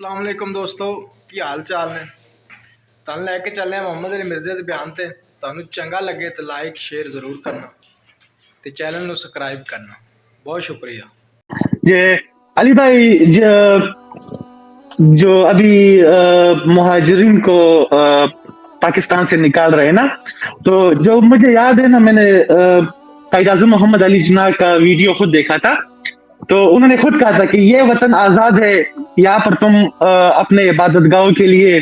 अस्सलाम वालेकुम दोस्तों, की हाल चाल ने। तुहानू लैके चले मोहम्मद अली मिर्ज़ा दे बयान ते। तुहानू चंगा लगे तो लाइक शेयर ज़रूर करना ते चैनल नू सब्सक्राइब करना। बहुत शुक्रिया। ये अली भाई जो अभी मुहाजिरीन को पाकिस्तान से निकाल रहे हैं ना, तो जो मुझे याद है ना, मैंने कायद आज़म मोहम्मद अली जिन्ना का वीडियो खुद देखा था। तो उन्होंने खुद कहा था कि ये वतन आजाद है, यहाँ पर तुम अपने इबादत गाहों के लिए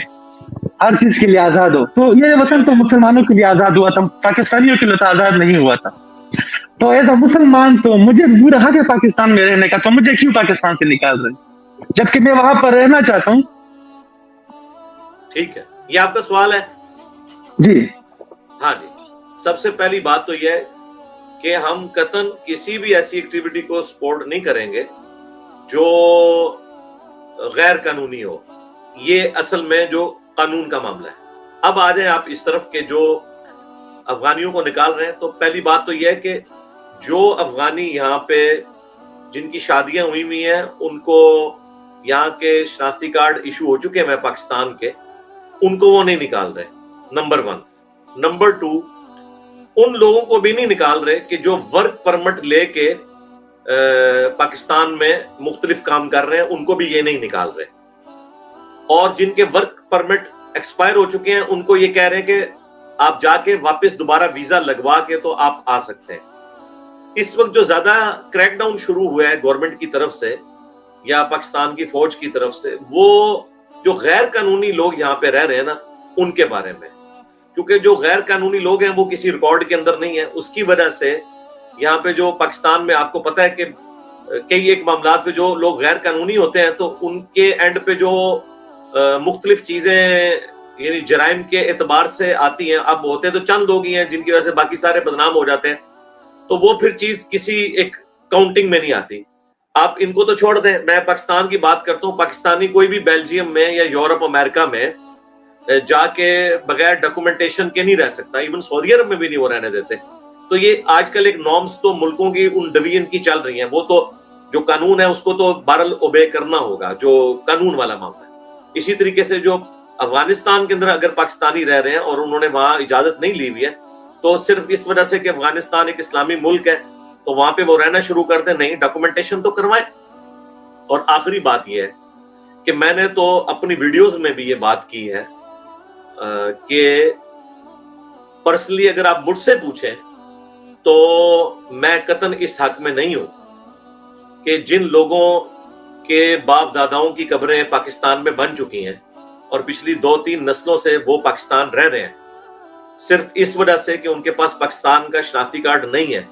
हर चीज के लिए आजाद हो। तो ये वतन तो मुसलमानों के लिए आजाद हुआ था, पाकिस्तानियों के लिए तो आजाद नहीं हुआ था। तो एज अ मुसलमान तो मुझे पूरा हक है पाकिस्तान में रहने का, तो मुझे क्यों पाकिस्तान से निकाल रहे, जबकि मैं वहां पर रहना चाहता हूँ। ठीक है, ये आपका सवाल है जी। हाँ जी। सबसे पहली बात तो यह है कि हम कतन किसी भी ऐसी एक्टिविटी को सपोर्ट नहीं करेंगे जो गैर कानूनी हो। ये असल में जो कानून का मामला है। अब आ जाए आप इस तरफ के जो अफगानियों को निकाल रहे हैं, तो पहली बात तो यह है कि जो अफगानी यहाँ पे जिनकी शादियां हुई हुई हैं, उनको यहाँ के शनाख्ती कार्ड इशू हो चुके हैं पाकिस्तान के, उनको वो नहीं निकाल रहे, नंबर 1। नंबर 2, उन लोगों को भी नहीं निकाल रहे कि जो वर्क परमिट लेके पाकिस्तान में मुख्तलिफ काम कर रहे हैं, उनको भी ये नहीं निकाल रहे। और जिनके वर्क परमिट एक्सपायर हो चुके हैं, उनको ये कह रहे हैं कि आप जाके वापस दोबारा वीजा लगवा के तो आप आ सकते हैं। इस वक्त जो ज्यादा क्रैकडाउन शुरू हुआ है गवर्नमेंट की तरफ से या पाकिस्तान की फौज की तरफ से, वो जो गैर कानूनी लोग यहाँ पे रह रहे हैं ना, उनके बारे में। क्योंकि जो गैर कानूनी लोग हैं वो किसी रिकॉर्ड के अंदर नहीं है, उसकी वजह से यहाँ पे जो पाकिस्तान में आपको पता है कि कई एक मामला पे जो लोग गैर कानूनी होते हैं, तो उनके एंड पे जो मुख्तलिफ चीजें यानी जराइम के एतबार से आती हैं। अब होते तो चंद लोग ही हैं जिनकी वजह से बाकी सारे बदनाम हो जाते हैं, तो वो फिर चीज किसी एक काउंटिंग में नहीं आती। आप इनको तो छोड़ दें, मैं पाकिस्तान की बात करता हूँ। पाकिस्तानी कोई भी बेल्जियम में या यूरोप अमेरिका में जाके बगैर डॉक्यूमेंटेशन के नहीं रह सकता। इवन सऊदी अरब में भी नहीं वो रहने देते। तो ये आजकल एक नॉर्म्स तो मुल्कों की उन डिवीजन की चल रही हैं। वो तो जो कानून है उसको तो बहरहाल ओबे करना होगा, जो कानून वाला मामला है। इसी तरीके से जो अफगानिस्तान के अंदर अगर पाकिस्तानी रह रहे हैं और उन्होंने वहां इजाजत नहीं ली हुई है, तो सिर्फ इस वजह से कि अफगानिस्तान एक इस्लामी मुल्क है तो वहां पे वो रहना शुरू कर दे, नहीं, डॉक्यूमेंटेशन तो करवाए। और आखिरी बात यह है कि मैंने तो अपनी वीडियोस में भी ये बात की है कि पर्सनली अगर आप मुझसे पूछें तो मैं कतन इस हक में नहीं हूं कि जिन लोगों के बाप दादाओं की कब्रें पाकिस्तान में बन चुकी हैं और पिछली 2-3 नस्लों से वो पाकिस्तान रह रहे हैं, सिर्फ इस वजह से कि उनके पास पाकिस्तान का शनाख्ती कार्ड नहीं है,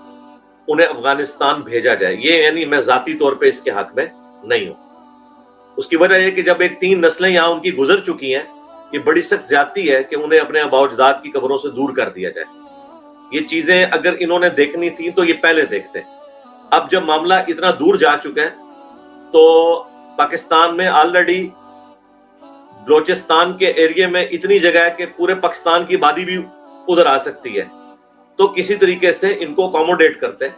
उन्हें अफगानिस्तान भेजा जाए, ये यानी मैं जाती तौर पे इसके हक में नहीं हूं। उसकी वजह यह कि जब एक 3 नस्लें यहां उनकी गुजर चुकी हैं, ये बड़ी सख्त ज्यादती है कि उन्हें अपने आबा-ओ-अजदाद की कब्रों से दूर कर दिया जाए। ये चीजें अगर इन्होंने देखनी थी तो ये पहले देखते। अब जब मामला इतना दूर जा चुका है, तो पाकिस्तान में ऑलरेडी बलोचिस्तान के एरिया में इतनी जगह है कि पूरे पाकिस्तान की आबादी भी उधर आ सकती है। तो किसी तरीके से इनको अकोमोडेट करते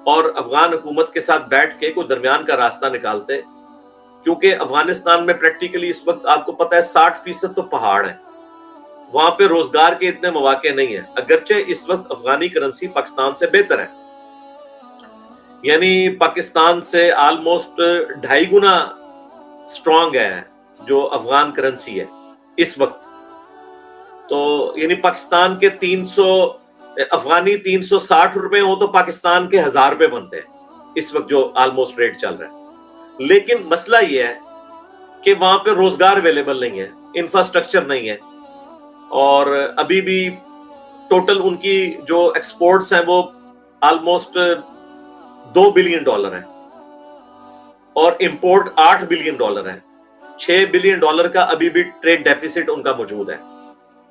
और अफगान हुकूमत के साथ बैठ के कोई दरमियान का रास्ता निकालते, क्योंकि अफगानिस्तान में प्रैक्टिकली इस वक्त आपको पता है 60% तो पहाड़ है, वहां पे रोजगार के इतने मौके नहीं है। अगरचे इस वक्त अफगानी करेंसी पाकिस्तान से बेहतर है, यानी पाकिस्तान से ऑलमोस्ट 2.5 गुना स्ट्रांग है जो अफगान करेंसी है इस वक्त। तो यानी पाकिस्तान के 300 अफगानी 360 रुपए हो तो पाकिस्तान के 1000 रुपए बनते हैं इस वक्त जो ऑलमोस्ट रेट चल रहा है। लेकिन मसला यह है कि वहां पे रोजगार अवेलेबल नहीं है, इंफ्रास्ट्रक्चर नहीं है, और अभी भी टोटल उनकी जो एक्सपोर्ट्स हैं वो ऑलमोस्ट $2 बिलियन है और इंपोर्ट $8 बिलियन है। $6 बिलियन का अभी भी ट्रेड डेफिसिट उनका मौजूद है।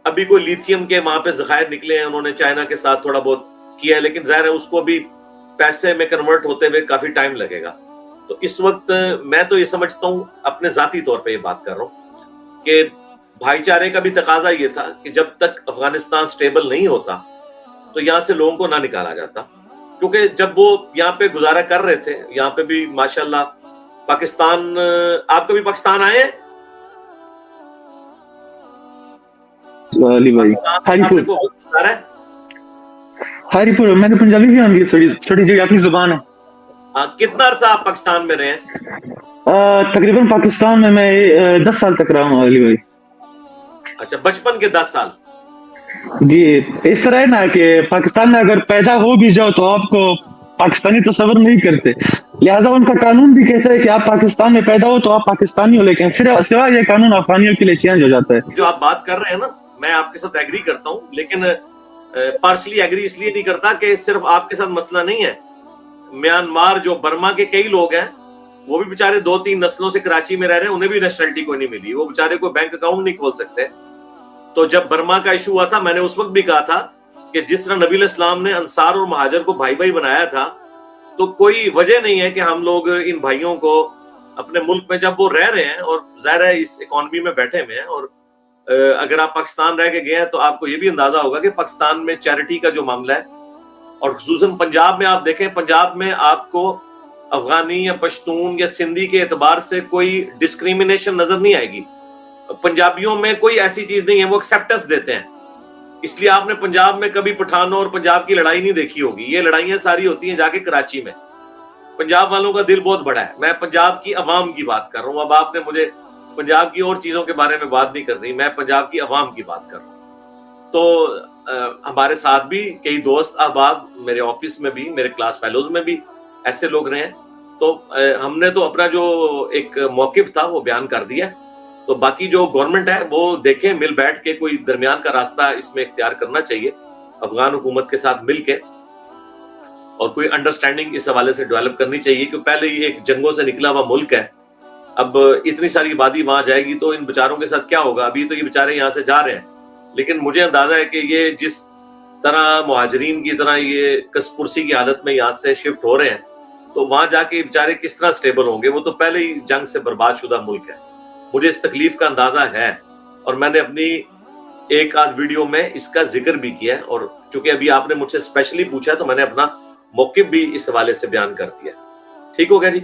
अभी कोई लिथियम के वहां पे ज़खायर निकले हैं, उन्होंने चाइना के साथ थोड़ा बहुत किया है, लेकिन जाहिर है उसको भी पैसे में कन्वर्ट होते हुए काफी टाइम लगेगा। तो इस वक्त मैं तो ये समझता हूं, अपने जाती तौर पे ये बात कर रहा हूं कि भाईचारे का भी तकाजा ये था कि जब तक अफगानिस्तान स्टेबल नहीं होता तो यहां से लोगों को ना निकाला जाता, क्योंकि जब वो यहाँ पे गुजारा कर रहे थे, यहाँ पे भी माशाल्लाह पाकिस्तान, आप कभी पाकिस्तान आए हैं? अली भाई पाकिस्तान में आपने हरिपुर कोई वक्त गुजारा है? हरिपुर मैंने पंजाबी भी आती है थोड़ी थोड़ी जी अपनी जुबान है। कितना अरसा आप पाकिस्तान में रहे हैं? तकरीबन पाकिस्तान में मैं 10 साल तक रहा हूँ अली भाई। अच्छा, बचपन के 10 साल। जी, इस तरह है ना कि पाकिस्तान में अगर पैदा हो भी जाओ तो आपको पाकिस्तानी तस्वर नहीं करते, लिहाजा उनका कानून भी कहता है कि आप पाकिस्तान में पैदा हो तो आप पाकिस्तानी हो, लेकिन सिवाय ये कानून अफगानियों के लिए चेंज हो जाता है। जो आप बात कर रहे हैं ना, मैं आपके साथ एग्री करता हूं, लेकिन पार्शली एग्री इसलिए नहीं करता कि सिर्फ आपके साथ मसला नहीं है। म्यांमार, जो बर्मा के कई लोग हैं, वो भी बेचारे 2-3 नस्लों से कराची में रह रहे हैं, उन्हें भी नेशनलिटी कोई नहीं मिली, वो बेचारे कोई बैंक अकाउंट नहीं खोल सकते। तो जब बर्मा का इशू हुआ था, मैंने उस वक्त भी कहा था कि जिस तरह नबी इस्लाम ने अंसार और महाजर को भाई भाई बनाया था, तो कोई वजह नहीं है कि हम लोग इन भाइयों को अपने मुल्क में, जब वो रह रहे हैं और जाहिर है इस इकोनॉमी में बैठे हुए हैं, और अगर आप पाकिस्तान रह के गए हैं तो आपको ये भी अंदाजा होगा कि पाकिस्तान में चैरिटी का जो मामला है, और खुसूसन पंजाब में आप देखें, पंजाब में आपको अफगानी या पश्तून या सिंधी के एतबार से कोई डिस्क्रिमिनेशन नजर नहीं आएगी। पंजाबियों में कोई ऐसी चीज नहीं है, वो एक्सेप्टेंस देते हैं। इसलिए आपने पंजाब में कभी पठानों और पंजाब की लड़ाई नहीं देखी होगी। ये लड़ाइयां सारी होती हैं जाके कराची में। पंजाब वालों का दिल बहुत बड़ा है। मैं पंजाब की अवाम की बात कर रहा हूँ। अब आपने मुझे पंजाब की और चीजों के बारे में बात नहीं करनी, मैं पंजाब की अवाम की बात कर रहा हूँ। तो हमारे साथ भी कई दोस्त अहबाब, मेरे ऑफिस में भी, मेरे क्लास फेलोज में भी ऐसे लोग रहे हैं। तो हमने तो अपना जो एक मौकिफ था वो बयान कर दिया। तो बाकी जो गवर्नमेंट है वो देखे, मिल बैठ के कोई दरमियान का रास्ता इसमें इख्तियार करना चाहिए अफगान हुकूमत के साथ मिलके, और कोई अंडरस्टैंडिंग इस हवाले से डेवलप करनी चाहिए कि पहले ये एक जंगों से निकला हुआ मुल्क है, अब इतनी सारी आबादी वहां जाएगी तो इन बेचारों के साथ क्या होगा। अभी तो ये बेचारे यहाँ से जा रहे हैं, लेकिन मुझे अंदाजा है कि ये जिस तरह मुहाजिरीन की तरह ये कसपुरसी की हालत में यहाँ से शिफ्ट हो रहे हैं, तो वहां जाके बेचारे किस तरह स्टेबल होंगे। वो तो पहले ही जंग से बर्बाद शुदा मुल्क है। मुझे इस तकलीफ का अंदाजा है, और मैंने अपनी एक आध वीडियो में इसका जिक्र भी किया है, और चूंकि अभी आपने मुझसे स्पेशली पूछा है तो मैंने अपना मौक़िफ़ भी इस हवाले से बयान कर दिया। ठीक हो गया जी।